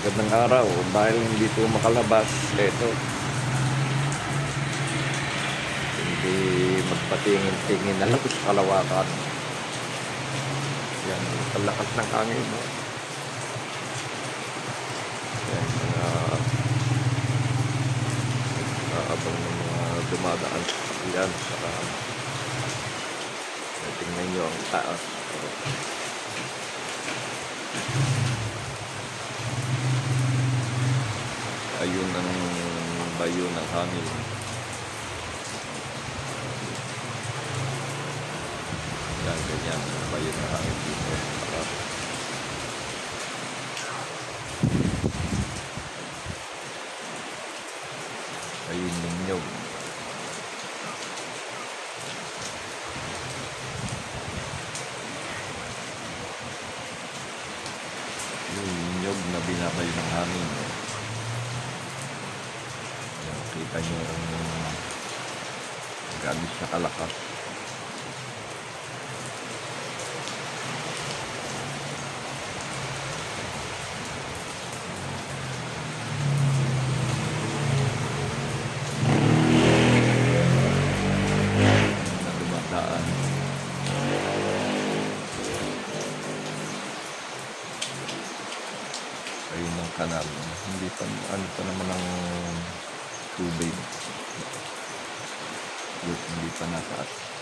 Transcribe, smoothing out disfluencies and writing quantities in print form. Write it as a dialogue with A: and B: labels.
A: Magandang araw. Dahil hindi po makalabas, eto, hindi magpatingin-tingin na lang sa kalawakan. Yan, palakas ng hangin. No? Yan, mga abang ng mga dumadaan sa yan. Saka, tingnan nyo ang taas. Ayun ang bayo ng hangin. Yan, ganyan ang bayo ng hangin dito. Ayun ninyo. Yung ninyog na binabayo ng hangin. Kita nyo gabi siya kalakas. Na dumadaan. Ayun ang kanal. Hindi pa, ano pa naman ang tubig. Hindi pa nataas.